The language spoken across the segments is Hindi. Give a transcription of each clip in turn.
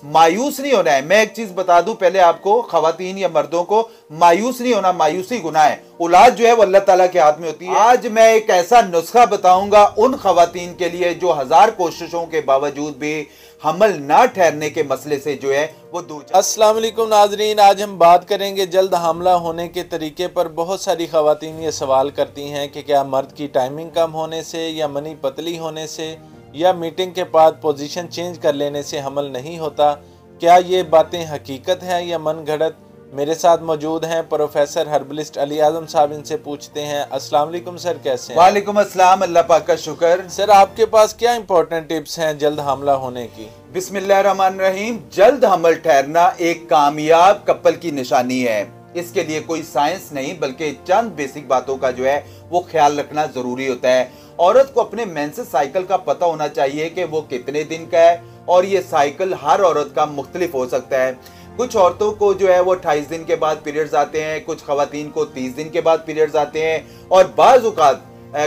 मायूस नहीं होना है। मैं एक चीज बता दूं पहले आपको, खवातीन या मर्दों को, मायूस नहीं होना, मायूसी गुनाह है। औलाद जो है वो अल्लाह ताला के हाथ में होती है। आज मैं एक ऐसा नुस्खा बताऊंगा उन खवातीन के लिए जो 1000 कोशिशों के बावजूद भी हमल ना ठहरने के मसले से जो है वो दूर। अस्सलाम वालेकुम नाजरीन, आज हम बात करेंगे जल्द हमला होने के तरीके पर। बहुत सारी खवातीन ये सवाल करती हैं कि क्या मर्द की टाइमिंग कम होने से या मनी पतली होने से या मीटिंग के बाद पोजीशन चेंज कर लेने से हमल नहीं होता। क्या ये बातें हकीकत हैं या मन घड़त? मेरे साथ मौजूद हैं प्रोफेसर हर्बलिस्ट अली आजम साहब, इनसे पूछते हैं। अस्सलाम वालेकुम सर, कैसे हैं? वालेकुम अस्सलाम, अल्लाह पाक का शुक्र। सर, आपके पास क्या इंपॉर्टेंट टिप्स हैं जल्द हमला होने की? बिस्मिल्लाहिर्रहमानिर्रहीम। जल्द हमल ठहरना एक कामयाब कपल की निशानी है। इसके लिए कोई साइंस नहीं बल्कि चंद बेसिक बातों का जो है वो ख्याल रखना जरूरी होता है। औरत को अपने मेंसेस साइकिल का पता होना चाहिए कि वो कितने दिन का है, और ये साइकिल हर औरत का मुख्तलिफ हो सकता है। कुछ औरतों को जो है वो 28 दिन के बाद पीरियड्स आते हैं, कुछ खवातीन को 30 दिन के बाद पीरियड्स आते हैं, और बाज़ औक़ात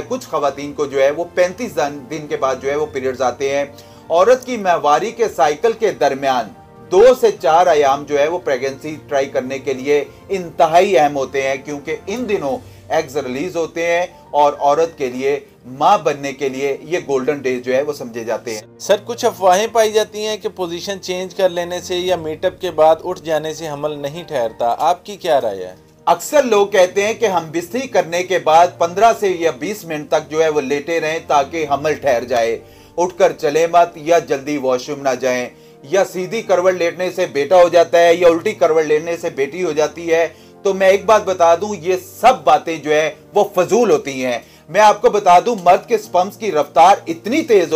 कुछ खवातीन को जो है वो 35 दिन के बाद जो है वो पीरियड्स आते हैं। औरत की माहवारी के साइकिल के दरमियान 2 से 4 अयाम जो है वो प्रेगनेंसी ट्राई करने के लिए इंतहाई अहम होते हैं, क्योंकि इन दिनों एग्स रिलीज होते हैं और औरत के लिए, माँ बनने के लिए ये गोल्डन डेज जो है वो समझे जाते हैं। सर, कुछ अफवाहें पाई जाती हैं कि पोजीशन चेंज कर लेने से या मीटअप के बाद उठ जाने से हमल नहीं ठहरता। आपकी क्या राय है? अक्सर लोग कहते हैं कि हम बिस्तरी करने के बाद 15 से या 20 मिनट तक जो है वो लेटे रहें ताकि हमल ठहर जाए। उठकर चले मत, या जल्दी वॉशरूम ना जाएं, या सीधी करवट लेटने से बेटा हो जाता है, या उल्टी करवट लेटने से बेटी हो जाती है। तो मैं एक बात बता दूं, ये सब बातें जो है वो फजूल होती हैं। मैं आपको बता दूं, मर्द के स्पर्म्स की रफ्तार इतनी तेज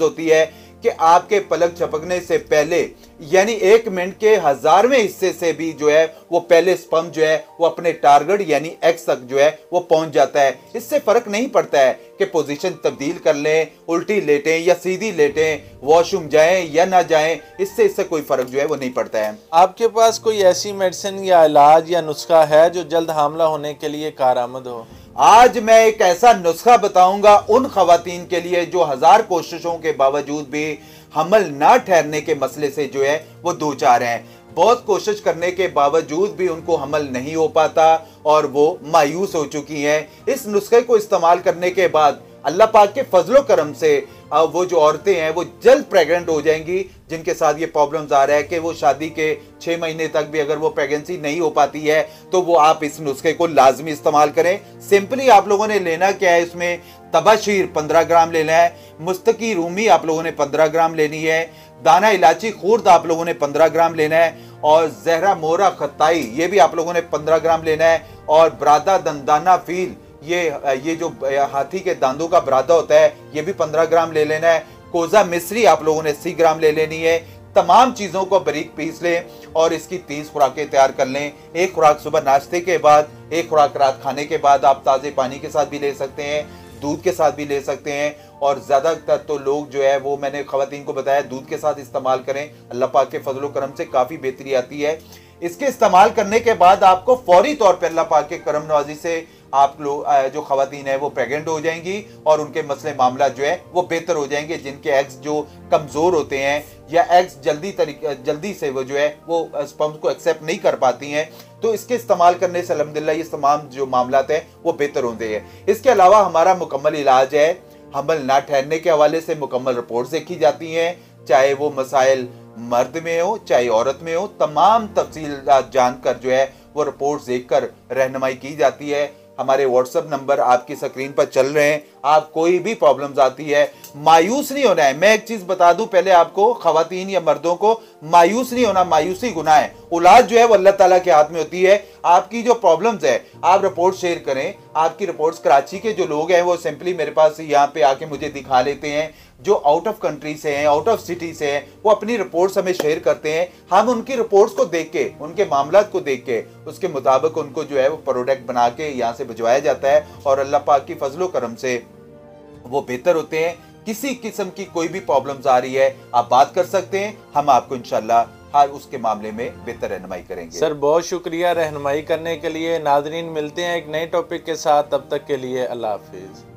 होती है कि आपके पलक झपकने से पहले, यानी 1 मिनट के 1000वें हिस्से से भी जो है वो पहले स्पर्म जो है वो अपने टारगेट यानी एक्स तक जो है वो पहुंच जाता है। इससे फर्क नहीं पड़ता है कि पोजीशन तब्दील कर लें, उल्टी लेटें या सीधी लेटें, वॉशरूम जाएं या ना जाएं, इससे कोई फर्क जो है वो नहीं पड़ता है। आपके पास कोई ऐसी मेडिसिन या इलाज या नुस्खा है जो जल्द हमला होने के लिए कारआमद हो? आज मैं एक ऐसा नुस्खा बताऊंगा उन खवातीन के लिए जो 1000 कोशिशों के बावजूद भी हमल ना ठहरने के मसले से जो है वो दो चार हैं। बहुत कोशिश करने के बावजूद भी उनको हमल नहीं हो पाता और वो मायूस हो चुकी हैं। इस नुस्खे को इस्तेमाल करने के बाद अल्लाह पाक के फजलो करम से वो जो औरतें हैं वो जल्द प्रेग्नेंट हो जाएंगी, जिनके साथ ये प्रॉब्लम्स आ रहा है कि वो शादी के 6 महीने तक भी अगर वो प्रेगनेंसी नहीं हो पाती है तो वो आप इस नुस्खे को लाजमी इस्तेमाल करें। सिंपली आप लोगों ने लेना क्या है, इसमें तबाशीर 15 ग्राम लेना है, मुस्तकी रूमी आप लोगों ने 15 ग्राम लेनी है, दाना इलायची खुर्द आप लोगों ने 15 ग्राम लेना है, और जहरा मोरा खताई ये भी आप लोगों ने 15 ग्राम लेना है, और ब्रादा दंदाना फील ये जो हाथी के दांतों का ब्रादा होता है ये भी 15 ग्राम ले लेना है। कोजा मिस्री आप लोगों ने 80 ग्राम ले लेनी है। तमाम चीजों को बारीक पीस लें और इसकी 30 खुराकें तैयार कर लें। एक खुराक सुबह नाश्ते के बाद, एक खुराक रात खाने के बाद। आप ताजे पानी के साथ भी ले सकते हैं, दूध के साथ भी ले सकते हैं, और ज्यादातर तो लोग जो है वो मैंने खवातीन को बताया दूध के साथ इस्तेमाल करें। अल्लाह पाक के फजलो करम से काफी बेहतरी आती है। इसके इस्तेमाल करने के बाद आपको फौरी तौर पर अल्लाह पाक के करम नवाजी से आप लोग जो खवातीन है वो प्रेग्नेंट हो जाएंगी और उनके मसले मामला जो है वो बेहतर हो जाएंगे। जिनके एग्स जो कमजोर होते हैं या एग्स जल्दी से वो जो है वो स्पर्म्स को एक्सेप्ट नहीं कर पाती हैं, तो इसके इस्तेमाल करने से अल्हम्दुलिल्लाह ये तमाम जो मामलात हैं वो बेहतर होते हैं। इसके अलावा हमारा मुकम्मल इलाज है। हमल ना ठहरने के हवाले से मुकम्मल रिपोर्ट्स देखी जाती हैं, चाहे वो मसाइल मर्द में हो चाहे औरत में हो। तमाम तफसीलात जानकर जो है वो रिपोर्ट्स देखकर रहनुमाई की जाती है। हमारे व्हाट्सएप नंबर आपकी स्क्रीन पर चल रहे हैं। आप कोई भी प्रॉब्लम्स आती है, मायूस नहीं होना है। मैं एक चीज बता दूं पहले आपको, खवातीन या मर्दों को, मायूस नहीं होना, मायूसी गुनाह है। औलाद जो है वो अल्लाह ताला के हाथ में होती है। आपकी जो प्रॉब्लम्स है आप रिपोर्ट शेयर करें। आपकी रिपोर्ट्स कराची के जो लोग हैं वो सिंपली मेरे पास यहाँ पे आके मुझे दिखा लेते हैं। जो आउट ऑफ कंट्री से हैं, आउट ऑफ सिटी से हैं, वो अपनी रिपोर्ट्स हमें शेयर करते हैं। हम उनकी रिपोर्ट्स को देख के, उनके मामलात को देख के उसके मुताबिक उनको जो है वो प्रोडक्ट बना के यहाँ से भिजवाया जाता है, और अल्लाह पाक की फजलो करम से वो बेहतर होते हैं। किसी किस्म की कोई भी प्रॉब्लम्स आ रही है आप बात कर सकते हैं, हम आपको इंशाल्लाह हर उसके मामले में बेहतर रहनुमाई करेंगे। सर बहुत शुक्रिया रहनुमाई करने के लिए। नाजरीन मिलते हैं एक नए टॉपिक के साथ, तब तक के लिए अल्लाह हाफिज।